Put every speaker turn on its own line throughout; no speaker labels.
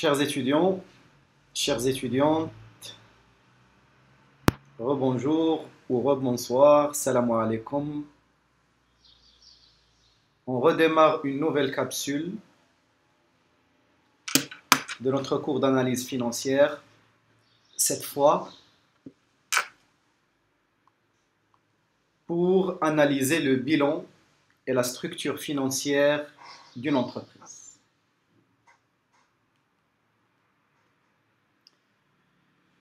Chers étudiants, chères étudiantes, rebonjour ou rebonsoir, salam alaikum. On redémarre une nouvelle capsule de notre cours d'analyse financière. Cette fois, pour analyser le bilan et la structure financière d'une entreprise.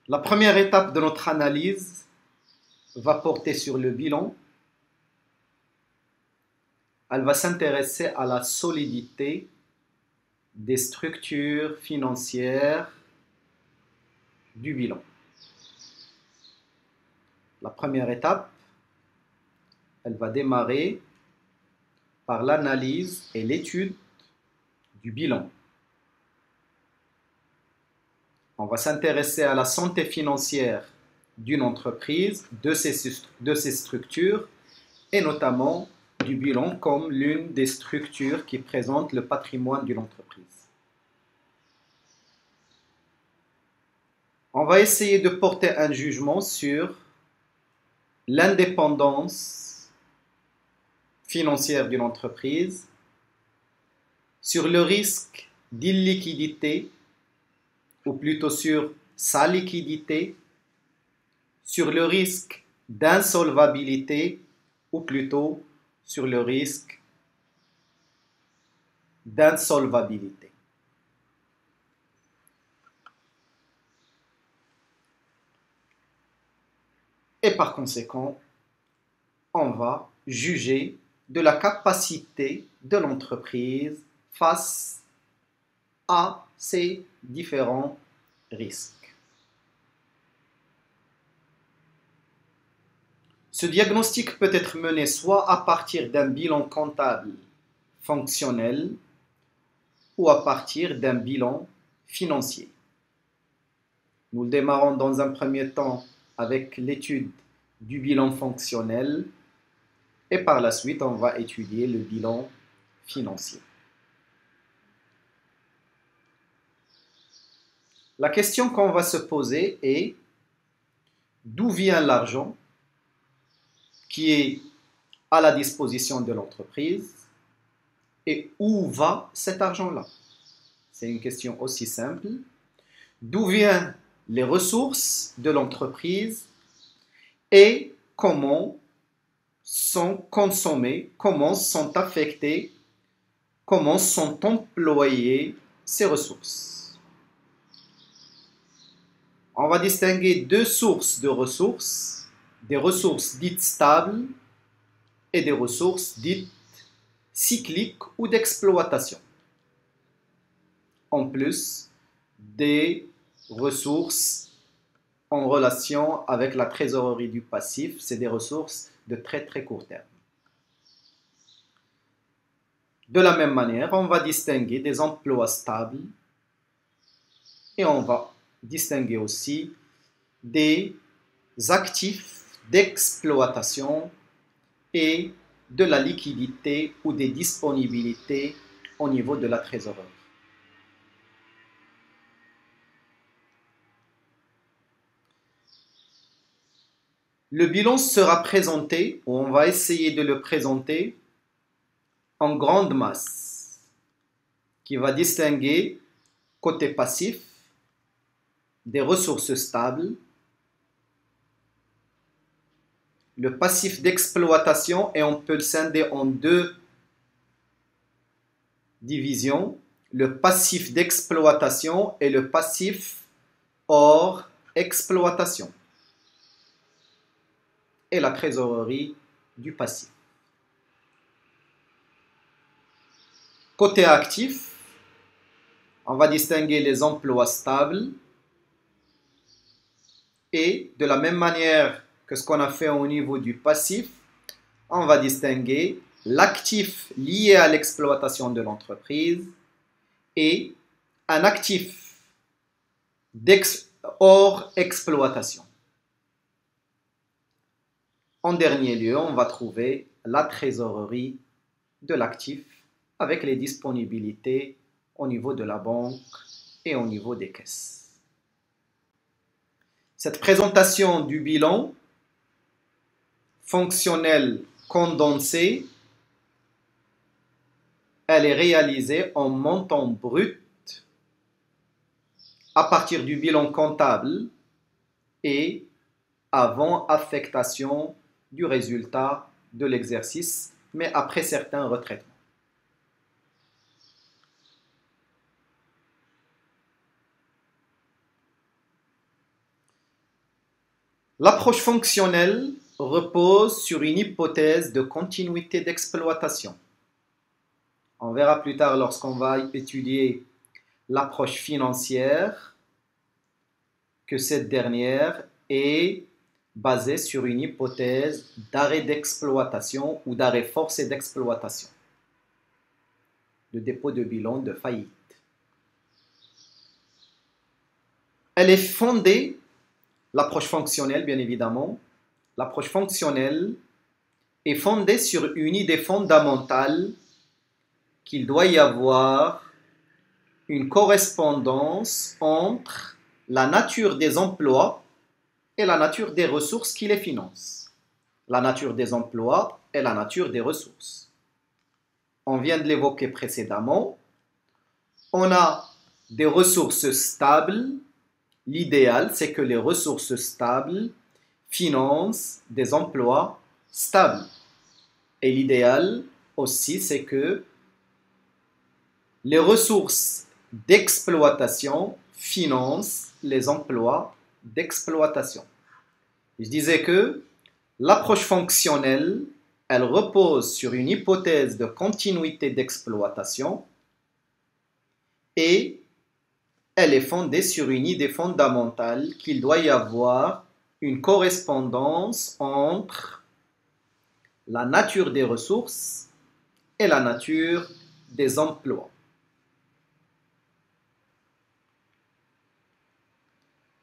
La première étape de notre analyse va porter sur le bilan. Elle va s'intéresser à la solidité des structures financières du bilan. La première étape, elle va démarrer par l'analyse et l'étude du bilan. On va s'intéresser à la santé financière d'une entreprise, de ses structures, et notamment du bilan comme l'une des structures qui présente le patrimoine d'une entreprise. On va essayer de porter un jugement sur l'indépendance financière d'une entreprise, sur le risque d'illiquidité, ou plutôt sur sa liquidité, sur le risque d'insolvabilité, ou plutôt sur le risque d'insolvabilité. Et par conséquent, on va juger de la capacité de l'entreprise face à ces différents risques. Ce diagnostic peut être mené soit à partir d'un bilan comptable fonctionnel ou à partir d'un bilan financier. Nous démarrons dans un premier temps avec l'étude du bilan fonctionnel et par la suite on va étudier le bilan financier. La question qu'on va se poser est d'où vient l'argent qui est à la disposition de l'entreprise et où va cet argent-là? C'est une question aussi simple. D'où viennent les ressources de l'entreprise et comment sont consommées, comment sont affectées, comment sont employées ces ressources? On va distinguer deux sources de ressources, des ressources dites stables et des ressources dites cycliques ou d'exploitation. En plus des ressources en relation avec la trésorerie du passif, c'est des ressources de très très court terme. De la même manière, on va distinguer des emplois stables et on va distinguer aussi des actifs d'exploitation et de la liquidité ou des disponibilités au niveau de la trésorerie. Le bilan sera présenté, ou on va essayer de le présenter, en grande masse, qui va distinguer côté passif des ressources stables, le passif d'exploitation, et on peut le scinder en deux divisions, le passif d'exploitation et le passif hors exploitation, et la trésorerie du passif. Côté actif, on va distinguer les emplois stables et de la même manière que ce qu'on a fait au niveau du passif, on va distinguer l'actif lié à l'exploitation de l'entreprise et un actif hors exploitation. En dernier lieu, on va trouver la trésorerie de l'actif avec les disponibilités au niveau de la banque et au niveau des caisses. Cette présentation du bilan fonctionnel condensé, elle est réalisée en montant brut à partir du bilan comptable et avant affectation du résultat de l'exercice, mais après certains retraitements. L'approche fonctionnelle repose sur une hypothèse de continuité d'exploitation. On verra plus tard lorsqu'on va étudier l'approche financière que cette dernière est basée sur une hypothèse d'arrêt d'exploitation ou d'arrêt forcé d'exploitation, de dépôt de bilan, de faillite. Elle est fondée, l'approche fonctionnelle bien évidemment, l'approche fonctionnelle est fondée sur une idée fondamentale qu'il doit y avoir une correspondance entre la nature des emplois et la nature des ressources qui les financent. La nature des emplois et la nature des ressources. On vient de l'évoquer précédemment. On a des ressources stables. L'idéal, c'est que les ressources stables financent des emplois stables. Et l'idéal aussi, c'est que les ressources d'exploitation financent les emplois d'exploitation. Je disais que l'approche fonctionnelle, elle repose sur une hypothèse de continuité d'exploitation et elle est fondée sur une idée fondamentale qu'il doit y avoir une correspondance entre la nature des ressources et la nature des emplois.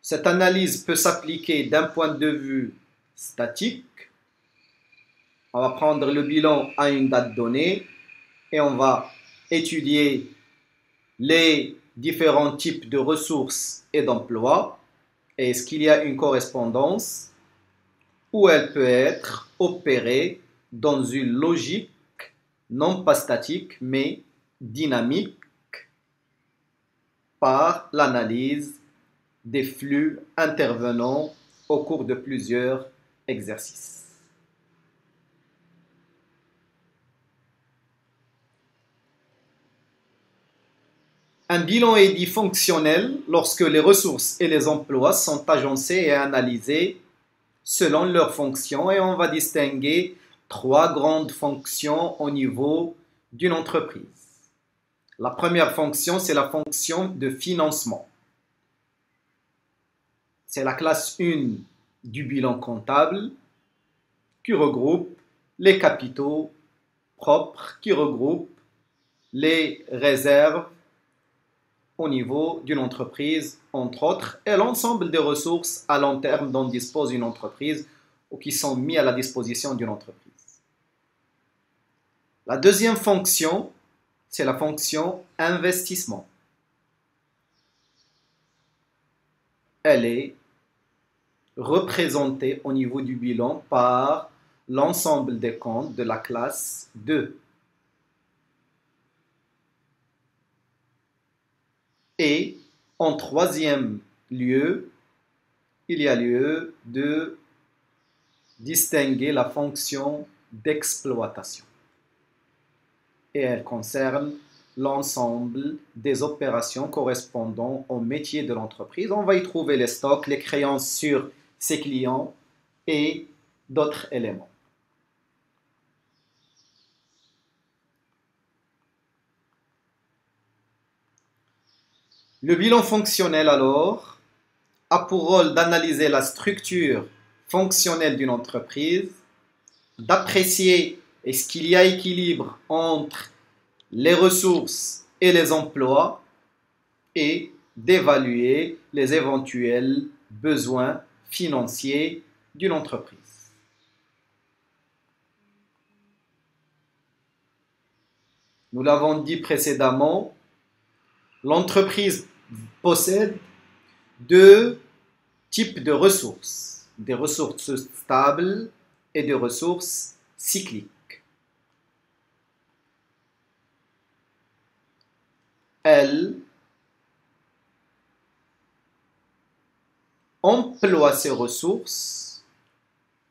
Cette analyse peut s'appliquer d'un point de vue statique. On va prendre le bilan à une date donnée et on va étudier les différents types de ressources et d'emplois. Et est-ce qu'il y a une correspondance ou elle peut être opérée dans une logique non pas statique mais dynamique par l'analyse des flux intervenant au cours de plusieurs exercices. Un bilan est dit fonctionnel lorsque les ressources et les emplois sont agencés et analysés selon leurs fonctions et on va distinguer trois grandes fonctions au niveau d'une entreprise. La première fonction, c'est la fonction de financement. C'est la classe 1 du bilan comptable qui regroupe les capitaux propres, qui regroupe les réserves au niveau d'une entreprise, entre autres, et l'ensemble des ressources à long terme dont dispose une entreprise ou qui sont mis à la disposition d'une entreprise. La deuxième fonction, c'est la fonction investissement. Elle est représentée au niveau du bilan par l'ensemble des comptes de la classe 2. Et en troisième lieu, il y a lieu de distinguer la fonction d'exploitation. Et elle concerne l'ensemble des opérations correspondant au métier de l'entreprise. On va y trouver les stocks, les créances sur ses clients et d'autres éléments. Le bilan fonctionnel, alors, a pour rôle d'analyser la structure fonctionnelle d'une entreprise, d'apprécier est-ce qu'il y a équilibre entre les ressources et les emplois et d'évaluer les éventuels besoins financiers d'une entreprise. Nous l'avons dit précédemment, l'entreprise possède deux types de ressources, des ressources stables et des ressources cycliques. Elle emploie ces ressources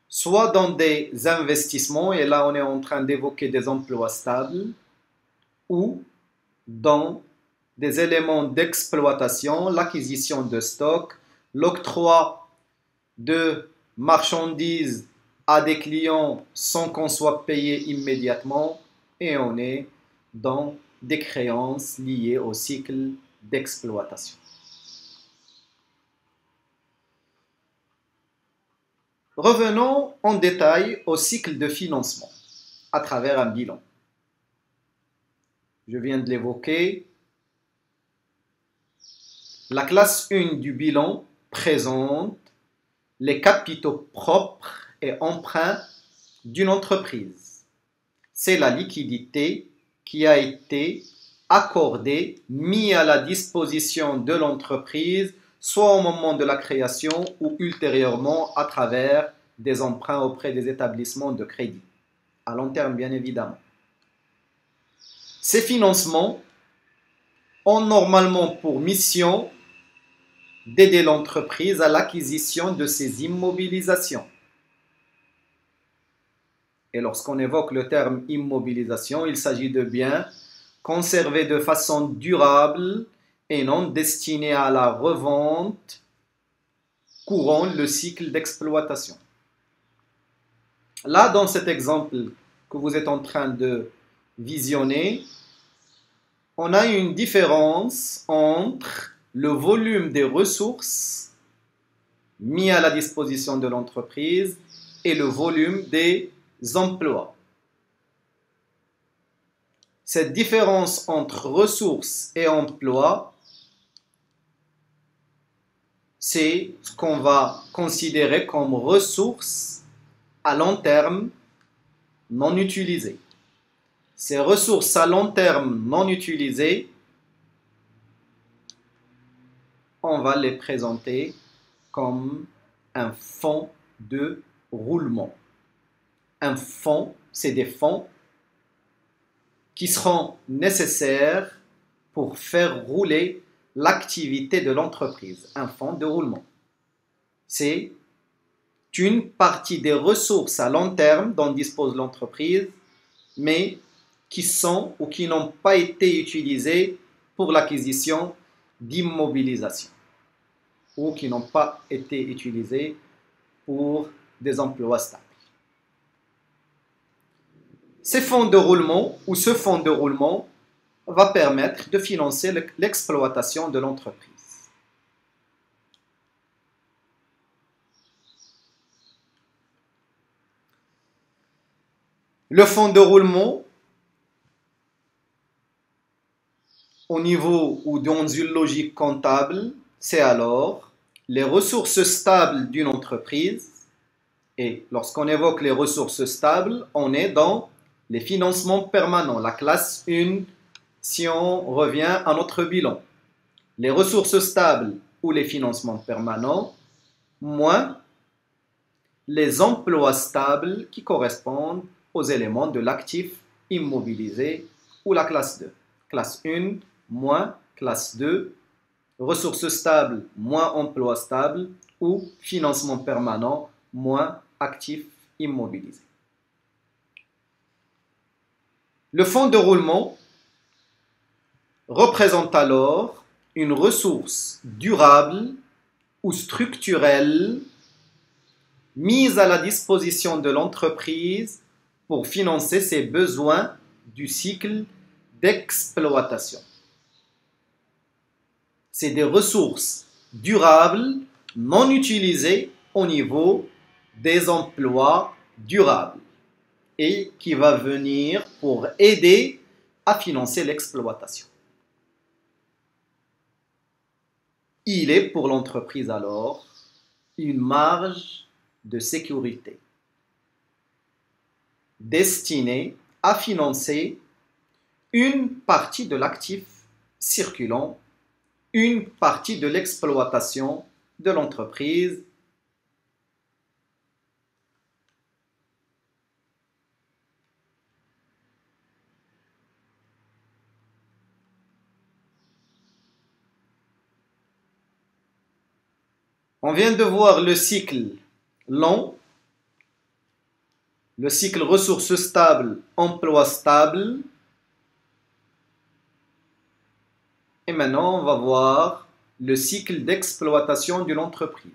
soit dans des investissements, et là on est en train d'évoquer des emplois stables, ou dans des éléments d'exploitation, l'acquisition de stocks, l'octroi de marchandises à des clients sans qu'on soit payé immédiatement, et on est dans des créances liées au cycle d'exploitation. Revenons en détail au cycle de financement à travers un bilan. Je viens de l'évoquer. La classe 1 du bilan présente les capitaux propres et emprunts d'une entreprise. C'est la liquidité qui a été accordée, mise à la disposition de l'entreprise, soit au moment de la création ou ultérieurement à travers des emprunts auprès des établissements de crédit, à long terme bien évidemment. Ces financements ont normalement pour mission d'aider l'entreprise à l'acquisition de ses immobilisations. Et lorsqu'on évoque le terme immobilisation, il s'agit de biens conservés de façon durable et non destinés à la revente courant le cycle d'exploitation. Là, dans cet exemple que vous êtes en train de visionner, on a une différence entre le volume des ressources mis à la disposition de l'entreprise et le volume des emplois. Cette différence entre ressources et emplois, c'est ce qu'on va considérer comme ressources à long terme non utilisées. Ces ressources à long terme non utilisées, on va les présenter comme un fonds de roulement. Un fonds, c'est des fonds qui seront nécessaires pour faire rouler l'activité de l'entreprise. Un fonds de roulement. C'est une partie des ressources à long terme dont dispose l'entreprise, mais qui sont ou qui n'ont pas été utilisées pour l'acquisition d'immobilisation ou qui n'ont pas été utilisées pour des emplois stables. Ces fonds de roulement ou ce fonds de roulement va permettre de financer l'exploitation de l'entreprise. Le fonds de roulement, au niveau ou dans une logique comptable, c'est alors les ressources stables d'une entreprise. Et lorsqu'on évoque les ressources stables, on est dans les financements permanents, la classe 1, si on revient à notre bilan. Les ressources stables ou les financements permanents, moins les emplois stables qui correspondent aux éléments de l'actif immobilisé ou la classe 2. Classe 1, moins classe 2, ressources stables, moins emplois stables ou financement permanent, moins actifs immobilisés. Le fonds de roulement représente alors une ressource durable ou structurelle mise à la disposition de l'entreprise pour financer ses besoins du cycle d'exploitation. C'est des ressources durables non utilisées au niveau des emplois durables et qui va venir pour aider à financer l'exploitation. Il est pour l'entreprise alors une marge de sécurité destinée à financer une partie de l'actif circulant, une partie de l'exploitation de l'entreprise. On vient de voir le cycle long, le cycle ressources stables, emploi stable. Et maintenant, on va voir le cycle d'exploitation d'une entreprise.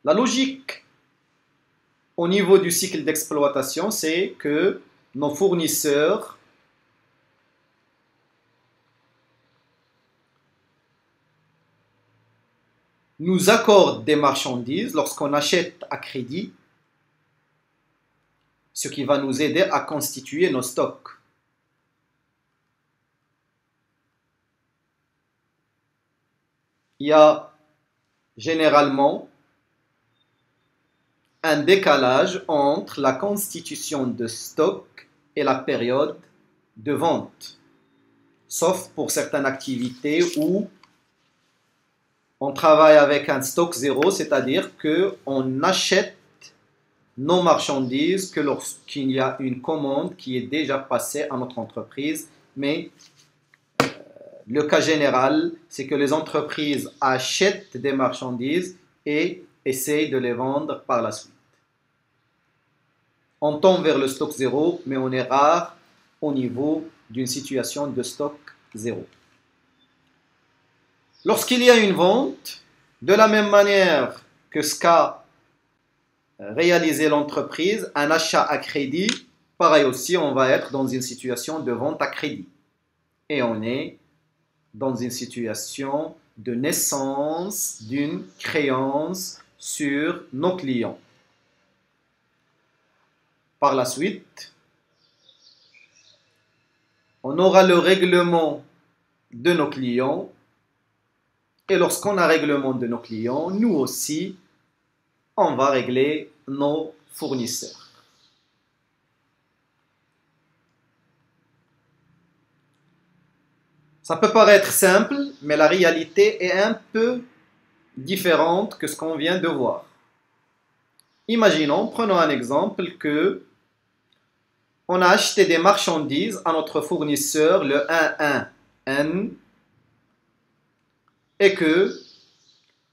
La logique au niveau du cycle d'exploitation, c'est que nos fournisseurs nous accordent des marchandises lorsqu'on achète à crédit, ce qui va nous aider à constituer nos stocks. Il y a généralement un décalage entre la constitution de stock et la période de vente, sauf pour certaines activités où on travaille avec un stock zéro, c'est-à-dire qu'on achète nos marchandises que lorsqu'il y a une commande qui est déjà passée à notre entreprise. Mais le cas général, c'est que les entreprises achètent des marchandises et essayent de les vendre par la suite. On tend vers le stock zéro, mais on est rare au niveau d'une situation de stock zéro. Lorsqu'il y a une vente, de la même manière que ce qu'a réalisé l'entreprise, un achat à crédit, pareil aussi, on va être dans une situation de vente à crédit. Et on est dans une situation de naissance d'une créance sur nos clients. Par la suite, on aura le règlement de nos clients. Et lorsqu'on a règlement de nos clients, nous aussi, on va régler nos fournisseurs. Ça peut paraître simple, mais la réalité est un peu différente que ce qu'on vient de voir. Imaginons, prenons un exemple que on a acheté des marchandises à notre fournisseur, le 11N, et que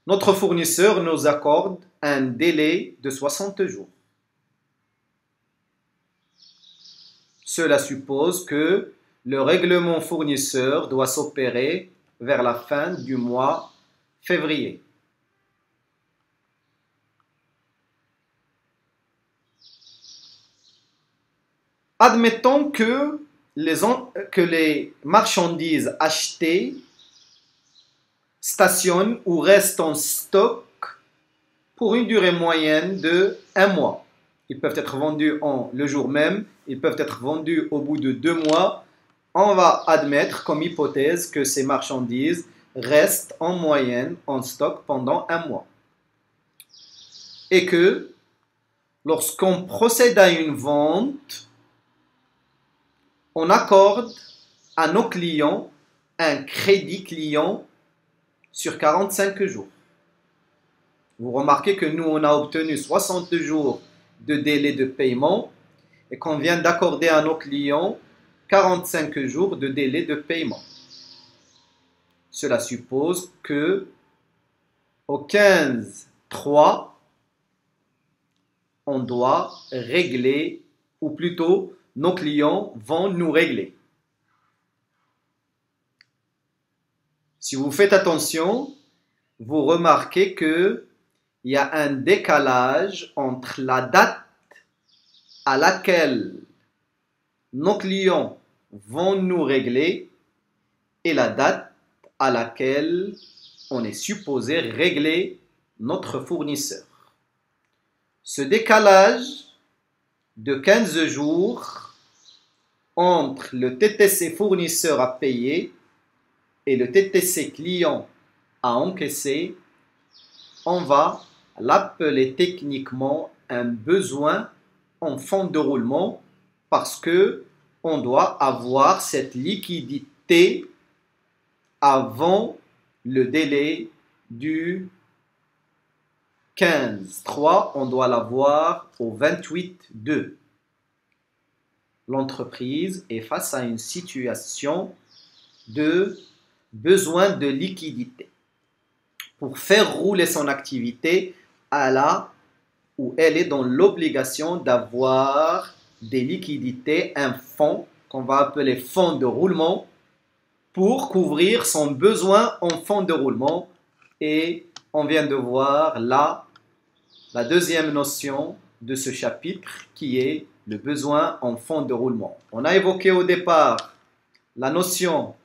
notre fournisseur nous accorde un délai de 60 jours. Cela suppose que le règlement fournisseur doit s'opérer vers la fin du mois février. Admettons que les marchandises achetées stationnent ou restent en stock pour une durée moyenne de 1 mois. Ils peuvent être vendus le jour même, ils peuvent être vendus au bout de 2 mois. On va admettre comme hypothèse que ces marchandises restent en moyenne en stock pendant 1 mois. Et que lorsqu'on procède à une vente, on accorde à nos clients un crédit client sur 45 jours. Vous remarquez que nous, on a obtenu 60 jours de délai de paiement et qu'on vient d'accorder à nos clients 45 jours de délai de paiement. Cela suppose que au 15/3, on doit régler, ou plutôt, nos clients vont nous régler. Si vous faites attention, vous remarquez qu'il y a un décalage entre la date à laquelle nos clients vont nous régler et la date à laquelle on est supposé régler notre fournisseur. Ce décalage de 15 jours entre le TTC fournisseur à payer et le TTC client à encaisser, on va l'appeler techniquement un besoin en fonds de roulement parce que on doit avoir cette liquidité avant le délai du 15/3, on doit l'avoir au 28/2. L'entreprise est face à une situation de besoin de liquidité. Pour faire rouler son activité, elle est dans l'obligation d'avoir des liquidités, un fonds qu'on va appeler fonds de roulement pour couvrir son besoin en fonds de roulement. Et on vient de voir là la deuxième notion de ce chapitre qui est le besoin en fonds de roulement. On a évoqué au départ la notion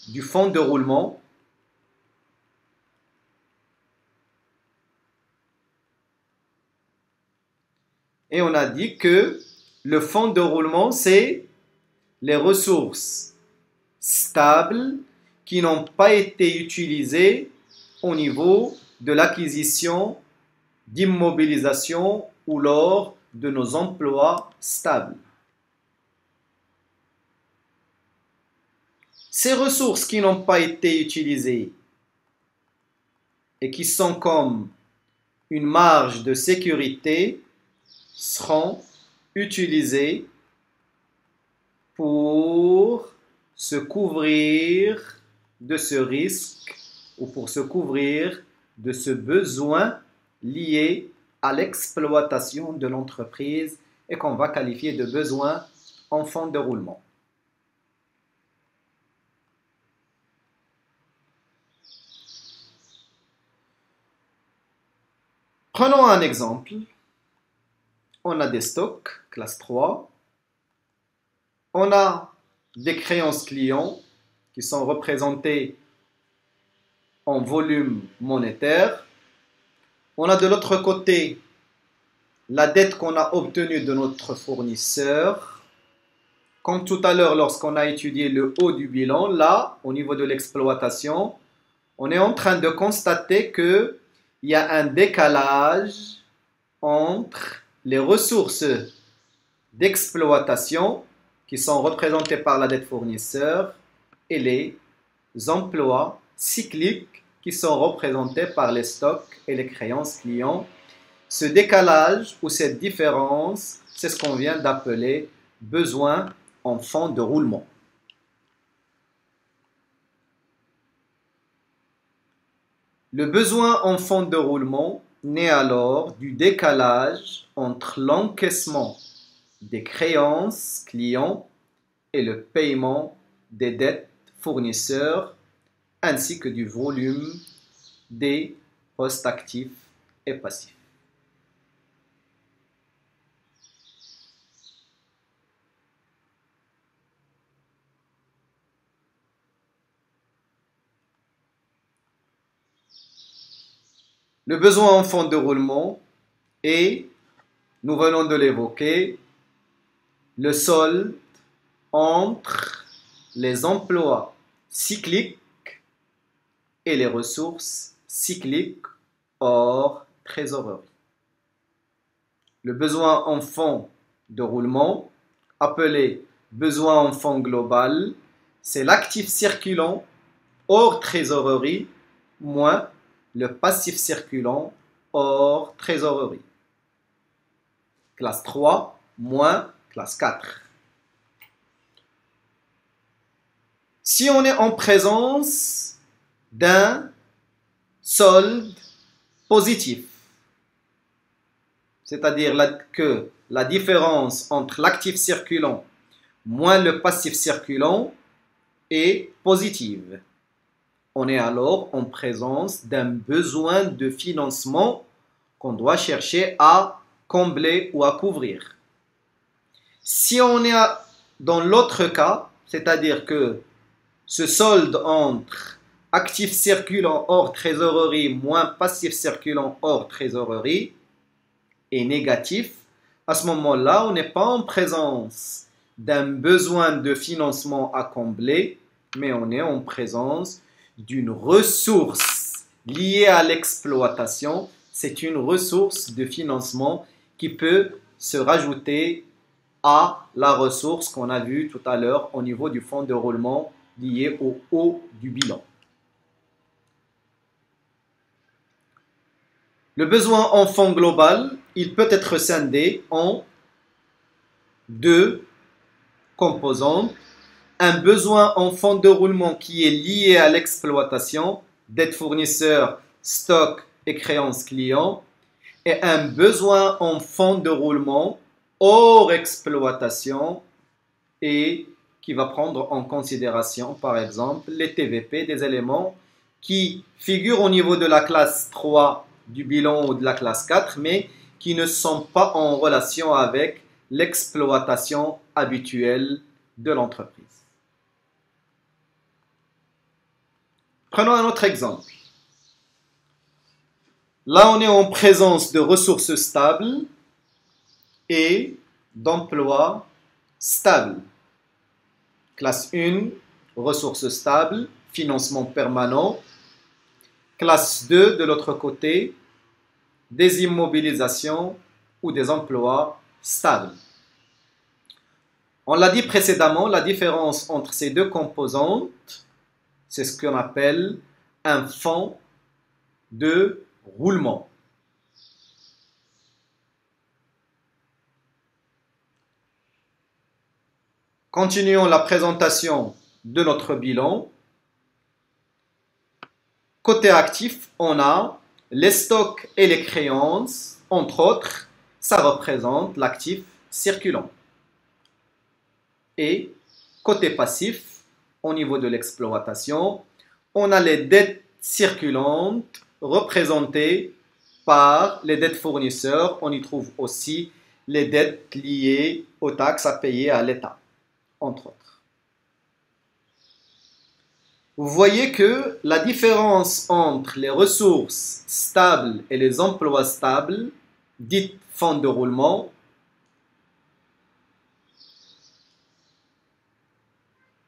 du fonds de roulement. Et on a dit que le fonds de roulement, c'est les ressources stables qui n'ont pas été utilisées au niveau de l'acquisition, d'immobilisation ou lors de nos emplois stables. Ces ressources qui n'ont pas été utilisées et qui sont comme une marge de sécurité seront utilisées pour se couvrir de ce risque ou pour se couvrir de ce besoin lié à l'exploitation de l'entreprise et qu'on va qualifier de besoin en fonds de roulement. Prenons un exemple. On a des stocks, classe 3. On a des créances clients qui sont représentées en volume monétaire. On a de l'autre côté la dette qu'on a obtenue de notre fournisseur. Comme tout à l'heure, lorsqu'on a étudié le haut du bilan, là, au niveau de l'exploitation, on est en train de constater qu'il y a un décalage entre les ressources d'exploitation qui sont représentées par la dette fournisseur et les emplois cycliques qui sont représentés par les stocks et les créances clients. Ce décalage ou cette différence, c'est ce qu'on vient d'appeler besoin en fonds de roulement. Le besoin en fonds de roulement naît alors du décalage entre l'encaissement des créances clients et le paiement des dettes fournisseurs ainsi que du volume des postes actifs et passifs. Le besoin en fonds de roulement est, nous venons de l'évoquer, le solde entre les emplois cycliques et les ressources cycliques hors trésorerie. Le besoin en fonds de roulement, appelé besoin en fonds global, c'est l'actif circulant hors trésorerie moins le passif circulant hors trésorerie. Classe 3 moins classe 4. Si on est en présence d'un solde positif, c'est-à-dire que la différence entre l'actif circulant moins le passif circulant est positive, on est alors en présence d'un besoin de financement qu'on doit chercher à combler ou à couvrir. Si on est dans l'autre cas, c'est-à-dire que ce solde entre actif circulant hors trésorerie moins passif circulant hors trésorerie est négatif, à ce moment-là, on n'est pas en présence d'un besoin de financement à combler, mais on est en présence d'une ressource liée à l'exploitation. C'est une ressource de financement qui peut se rajouter à la ressource qu'on a vue tout à l'heure au niveau du fonds de roulement lié au haut du bilan. Le besoin en fonds global, il peut être scindé en deux composantes. Un besoin en fonds de roulement qui est lié à l'exploitation, dette fournisseur, stock et créances clients, et un besoin en fonds de roulement hors exploitation et qui va prendre en considération, par exemple, les TVP, des éléments qui figurent au niveau de la classe 3 du bilan ou de la classe 4, mais qui ne sont pas en relation avec l'exploitation habituelle de l'entreprise. Prenons un autre exemple. Là, on est en présence de ressources stables et d'emplois stables. Classe 1, ressources stables, financement permanent. Classe 2, de l'autre côté, des immobilisations ou des emplois stables. On l'a dit précédemment, la différence entre ces deux composantes, c'est ce qu'on appelle un fonds de roulement. Continuons la présentation de notre bilan. Côté actif, on a les stocks et les créances, entre autres, ça représente l'actif circulant. Et côté passif, au niveau de l'exploitation, on a les dettes circulantes représentées par les dettes fournisseurs. On y trouve aussi les dettes liées aux taxes à payer à l'État, entre autres. Vous voyez que la différence entre les ressources stables et les emplois stables, dites fonds de roulement,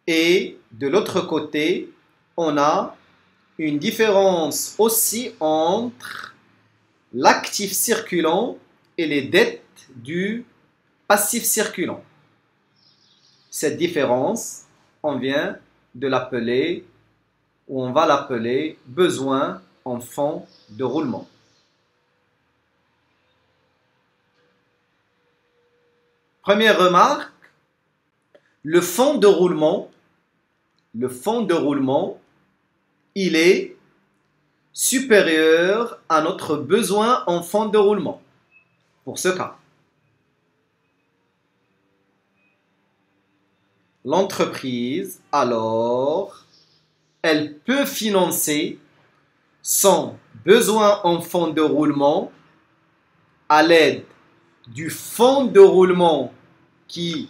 et de l'autre côté, on a une différence aussi entre l'actif circulant et les dettes du passif circulant. Cette différence, on vient de l'appeler, ou on va l'appeler besoin en fonds de roulement. Première remarque, le fonds de roulement, il est supérieur à notre besoin en fonds de roulement. Pour ce cas, l'entreprise, alors, elle peut financer son besoin en fonds de roulement à l'aide du fonds de roulement qui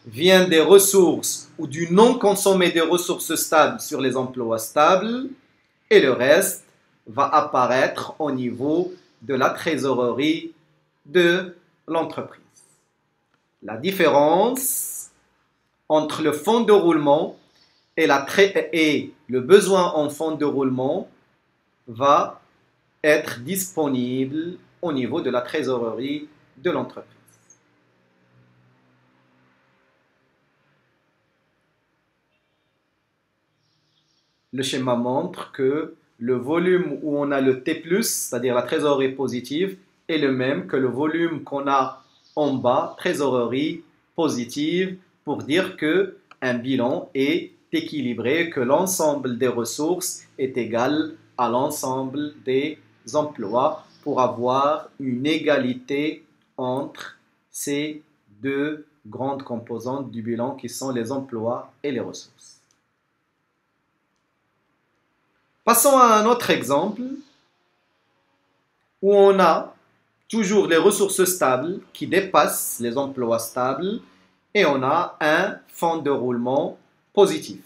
vient des ressources ou du non consommé des ressources stables sur les emplois stables, et le reste va apparaître au niveau de la trésorerie de l'entreprise. La différence entre le fonds de roulement et le besoin en fonds de roulement va être disponible au niveau de la trésorerie de l'entreprise. Le schéma montre que le volume où on a le T+, c'est-à-dire la trésorerie positive, est le même que le volume qu'on a en bas, trésorerie positive, pour dire qu'un bilan est équilibré, que l'ensemble des ressources est égal à l'ensemble des emplois pour avoir une égalité entre ces deux grandes composantes du bilan qui sont les emplois et les ressources. Passons à un autre exemple où on a toujours les ressources stables qui dépassent les emplois stables et on a un fonds de roulement positif.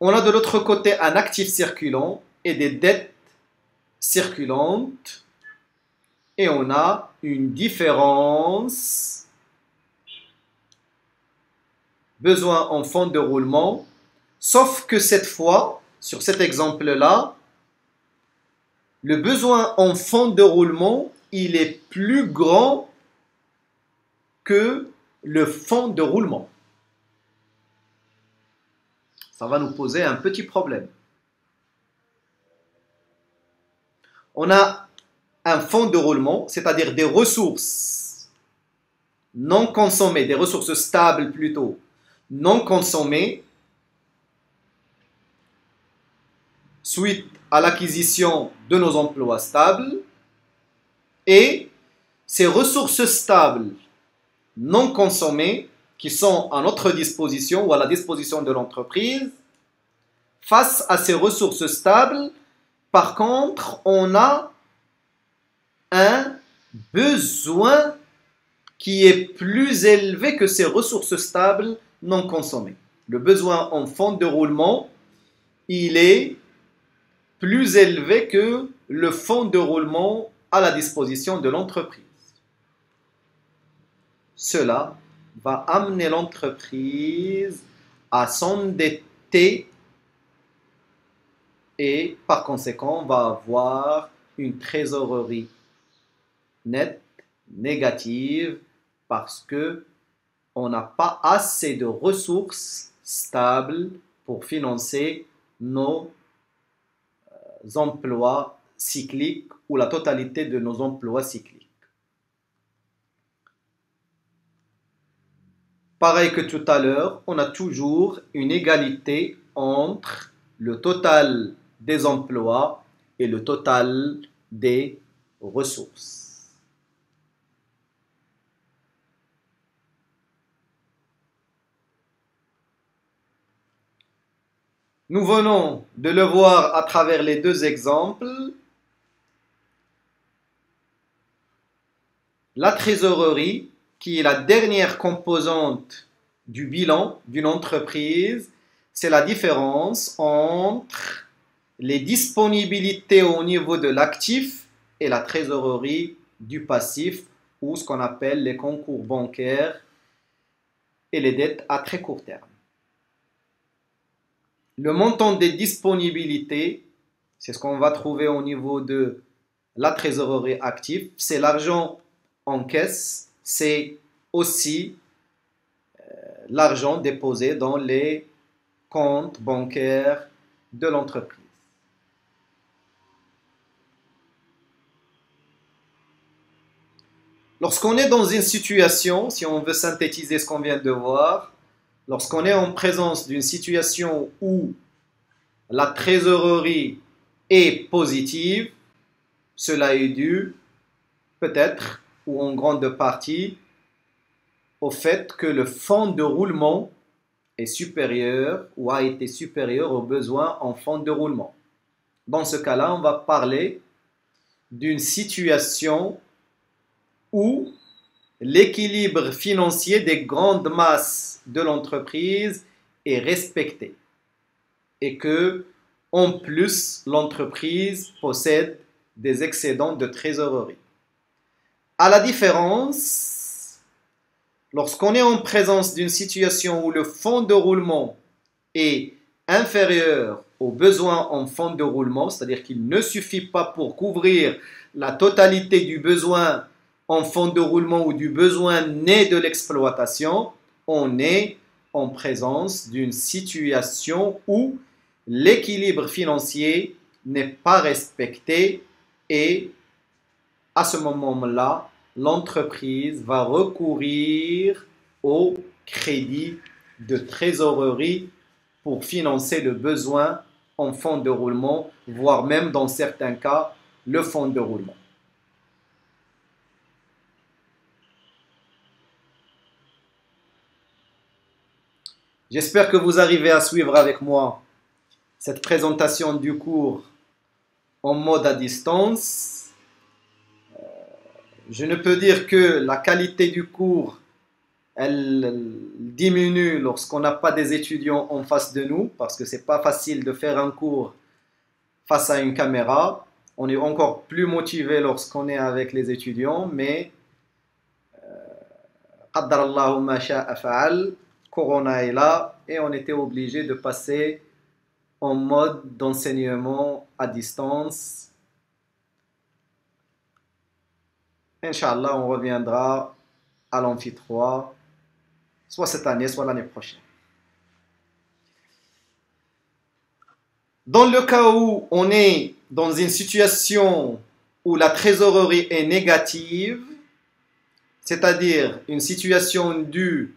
On a de l'autre côté un actif circulant et des dettes circulantes et on a une différence besoin en fonds de roulement. Sauf que cette fois, sur cet exemple-là, le besoin en fonds de roulement, il est plus grand que le fonds de roulement. Ça va nous poser un petit problème. On a un fonds de roulement, c'est-à-dire des ressources non consommées, des ressources stables plutôt, non consommées, suite à l'acquisition de nos emplois stables, et ces ressources stables non consommées qui sont à notre disposition ou à la disposition de l'entreprise, face à ces ressources stables, par contre, on a un besoin qui est plus élevé que ces ressources stables non consommées. Le besoin en fonds de roulement, il est plus élevé que le fonds de roulement à la disposition de l'entreprise. Cela va amener l'entreprise à s'endetter et par conséquent, on va avoir une trésorerie nette négative parce que on n'a pas assez de ressources stables pour financer nos emplois cycliques ou la totalité de nos emplois cycliques. Pareil que tout à l'heure, on a toujours une égalité entre le total des emplois et le total des ressources. Nous venons de le voir à travers les deux exemples. La trésorerie, qui est la dernière composante du bilan d'une entreprise, c'est la différence entre les disponibilités au niveau de l'actif et la trésorerie du passif, ou ce qu'on appelle les concours bancaires et les dettes à très court terme. Le montant des disponibilités, c'est ce qu'on va trouver au niveau de la trésorerie active, c'est l'argent en caisse, c'est aussi l'argent déposé dans les comptes bancaires de l'entreprise. Lorsqu'on est dans une situation, si on veut synthétiser ce qu'on vient de voir, lorsqu'on est en présence d'une situation où la trésorerie est positive, cela est dû peut-être ou en grande partie au fait que le fonds de roulement est supérieur ou a été supérieur aux besoins en fonds de roulement. Dans ce cas-là, on va parler d'une situation où l'équilibre financier des grandes masses de l'entreprise est respecté et que, en plus, l'entreprise possède des excédents de trésorerie. À la différence, lorsqu'on est en présence d'une situation où le fonds de roulement est inférieur aux besoins en fonds de roulement, c'est-à-dire qu'il ne suffit pas pour couvrir la totalité du besoin en fonds de roulement ou du besoin né de l'exploitation, on est en présence d'une situation où l'équilibre financier n'est pas respecté et à ce moment-là, l'entreprise va recourir au crédit de trésorerie pour financer le besoin en fonds de roulement, voire même dans certains cas, le fonds de roulement. J'espère que vous arrivez à suivre avec moi cette présentation du cours en mode à distance. Je ne peux dire que la qualité du cours, elle diminue lorsqu'on n'a pas des étudiants en face de nous, parce que c'est pas facile de faire un cours face à une caméra. On est encore plus motivé lorsqu'on est avec les étudiants, mais qaddar Allahu ma sha'a fa'al, Corona est là et on était obligé de passer en mode d'enseignement à distance. Inch'Allah, on reviendra à l'amphi 3, soit cette année, soit l'année prochaine. Dans le cas où on est dans une situation où la trésorerie est négative, c'est-à-dire une situation due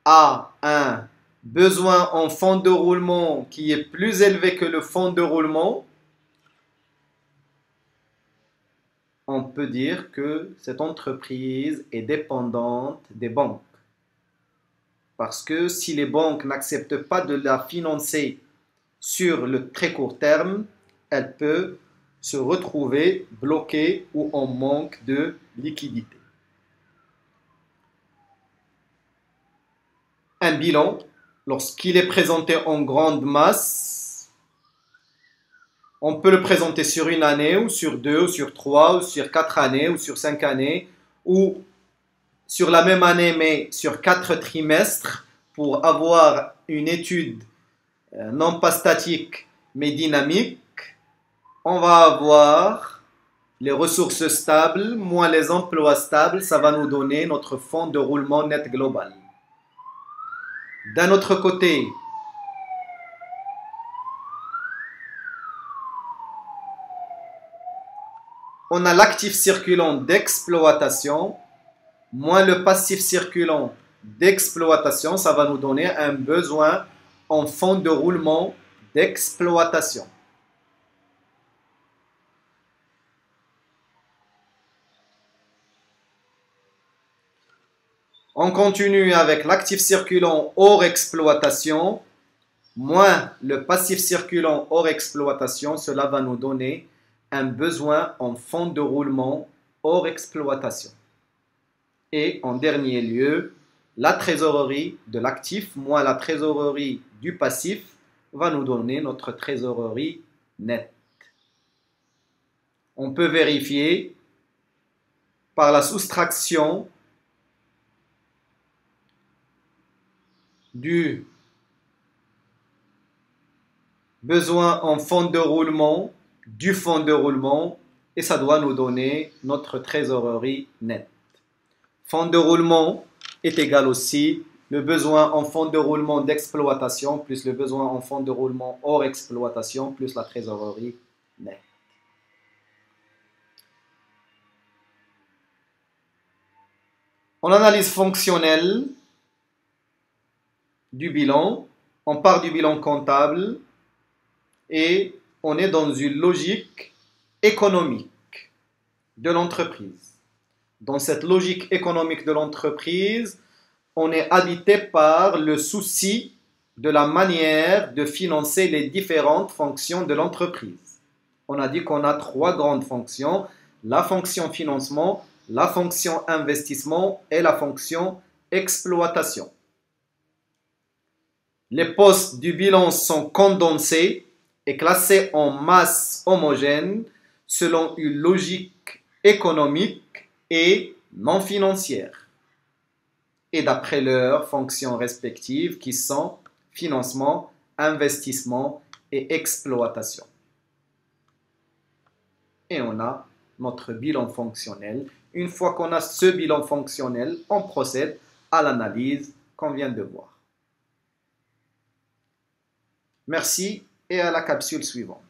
à un besoin en fonds de roulement qui est plus élevé que le fonds de roulement, on peut dire que cette entreprise est dépendante des banques. Parce que si les banques n'acceptent pas de la financer sur le très court terme, elle peut se retrouver bloquée ou en manque de liquidité. Un bilan, lorsqu'il est présenté en grande masse, on peut le présenter sur une année, ou sur 2, ou sur 3, ou sur 4 années, ou sur 5 années, ou sur la même année, mais sur 4 trimestres, pour avoir une étude non pas statique, mais dynamique. On va avoir les ressources stables, moins les emplois stables, ça va nous donner notre fonds de roulement net global. D'un autre côté, on a l'actif circulant d'exploitation, moins le passif circulant d'exploitation, ça va nous donner un besoin en fonds de roulement d'exploitation. On continue avec l'actif circulant hors exploitation, moins le passif circulant hors exploitation, cela va nous donner un besoin en fonds de roulement hors exploitation. Et en dernier lieu, la trésorerie de l'actif moins la trésorerie du passif va nous donner notre trésorerie nette. On peut vérifier par la soustraction du besoin en fonds de roulement du fonds de roulement et ça doit nous donner notre trésorerie nette. Fonds de roulement est égal aussi le besoin en fonds de roulement d'exploitation plus le besoin en fonds de roulement hors exploitation plus la trésorerie nette. En analyse fonctionnelle du bilan, on part du bilan comptable et on est dans une logique économique de l'entreprise. Dans cette logique économique de l'entreprise, on est habité par le souci de la manière de financer les différentes fonctions de l'entreprise. On a dit qu'on a 3 grandes fonctions, la fonction financement, la fonction investissement et la fonction exploitation. Les postes du bilan sont condensés et classés en masse homogène selon une logique économique et non financière et d'après leurs fonctions respectives qui sont financement, investissement et exploitation. Et on a notre bilan fonctionnel. Une fois qu'on a ce bilan fonctionnel, on procède à l'analyse qu'on vient de voir. Merci et à la capsule suivante.